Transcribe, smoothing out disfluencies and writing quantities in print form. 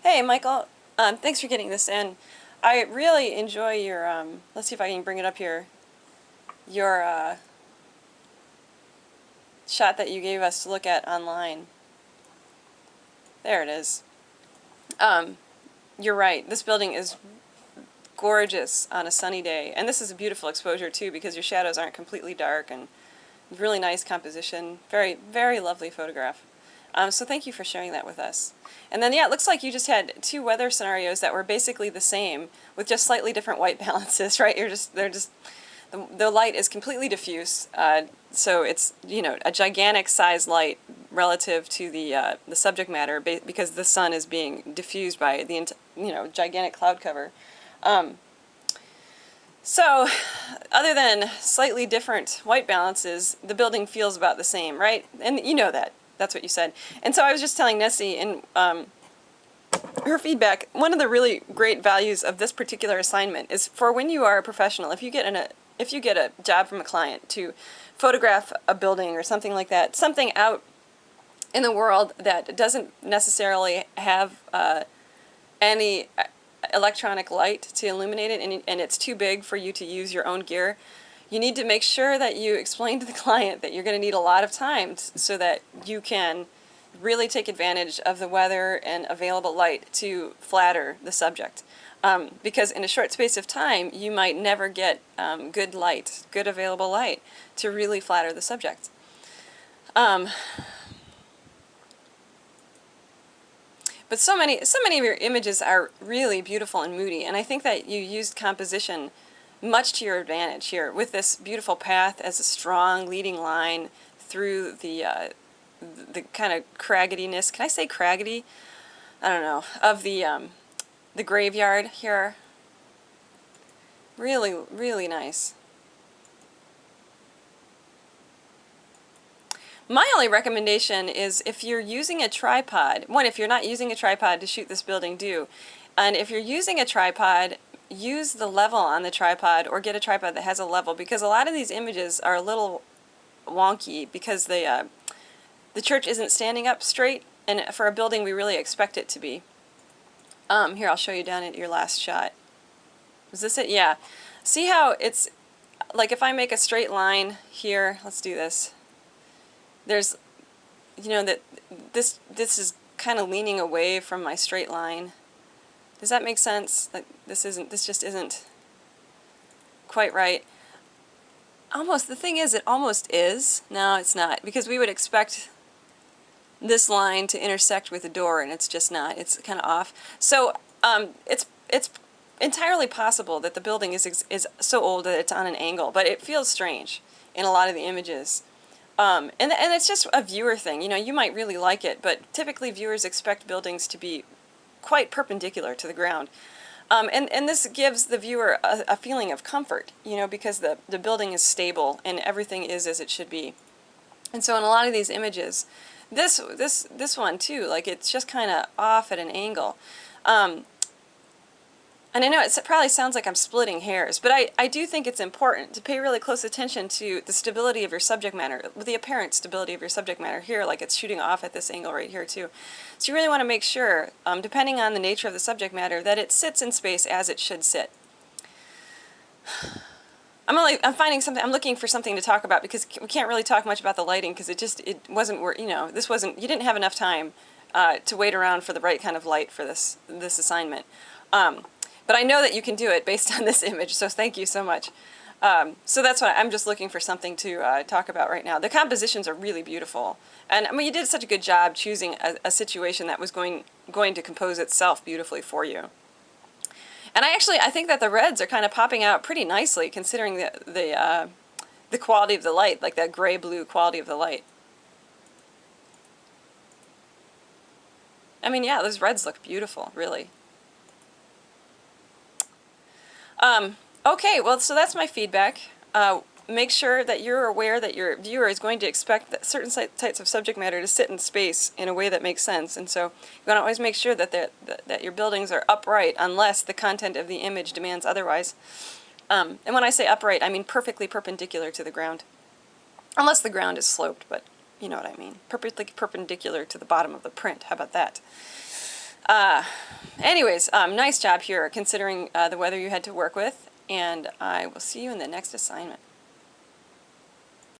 Hey, Michael. Thanks for getting this in. I really enjoy your, let's see if I can bring it up here, your shot that you gave us to look at online. There it is. You're right. This building is gorgeous on a sunny day. And this is a beautiful exposure, too, because your shadows aren't completely dark and really nice composition. Very, very lovely photograph. So thank you for sharing that with us. And then, yeah, it looks like you just had two weather scenarios that were basically the same with just slightly different white balances, right? The light is completely diffuse, so it's, a gigantic size light relative to the subject matter because the sun is being diffused by the, gigantic cloud cover. So, other than slightly different white balances, the building feels about the same, right? And you know that. That's what you said. And so I was just telling Nessie in her feedback, one of the really great values of this particular assignment is for when you are a professional, if you get a job from a client to photograph a building or something like that, something out in the world that doesn't necessarily have any electronic light to illuminate it, and it's too big for you to use your own gear, you need to make sure that you explain to the client that you're going to need a lot of time so that you can really take advantage of the weather and available light to flatter the subject. Because in a short space of time, you might never get good light, good available light, to really flatter the subject. But so many of your images are really beautiful and moody, and I think that you used composition much to your advantage here with this beautiful path as a strong leading line through the kind of craggediness. Can I say craggedy? I don't know, of the graveyard here. Really, really nice. My only recommendation is if you're using a tripod, if you're not using a tripod to shoot this building, do. And if you're using a tripod, use the level on the tripod or get a tripod that has a level, because a lot of these images are a little wonky because the church isn't standing up straight, and for a building we really expect it to be. Here, I'll show you down at your last shot. Is this it? Yeah. See how it's, like if I make a straight line here, let's do this. There's, that this is kind of leaning away from my straight line. Does that make sense? Like this just isn't quite right. Almost, the thing is, it almost is. No, it's not, because we would expect this line to intersect with the door, and it's just not. It's kind of off. So it's entirely possible that the building is so old that it's on an angle, but it feels strange in a lot of the images. And it's just a viewer thing. You might really like it, but typically viewers expect buildings to be quite perpendicular to the ground. And this gives the viewer a feeling of comfort, because the building is stable and everything is as it should be. And so in a lot of these images, this one too, like it's just kind of off at an angle. And I know it probably sounds like I'm splitting hairs, but I do think it's important to pay really close attention to the stability of your subject matter, the apparent stability of your subject matter here, like it's shooting off at this angle right here too. So you really want to make sure, depending on the nature of the subject matter, that it sits in space as it should sit. I'm finding something, I'm looking for something to talk about, because we can't really talk much about the lighting, because it wasn't, you didn't have enough time to wait around for the right kind of light for this assignment. But I know that you can do it based on this image, so thank you so much. So that's what I'm just looking for something to talk about right now. The compositions are really beautiful, and I mean you did such a good job choosing a situation that was going to compose itself beautifully for you. And I think that the reds are kind of popping out pretty nicely, considering the quality of the light, like that gray-blue quality of the light. I mean, yeah, those reds look beautiful, really. Okay, well, so that's my feedback. Make sure that you're aware that your viewer is going to expect that certain types of subject matter to sit in space in a way that makes sense, and so you want to always make sure that your buildings are upright unless the content of the image demands otherwise. And when I say upright, I mean perfectly perpendicular to the ground, unless the ground is sloped, but you know what I mean. Perfectly perpendicular to the bottom of the print. How about that? Anyways, nice job here considering the weather you had to work with, and I will see you in the next assignment.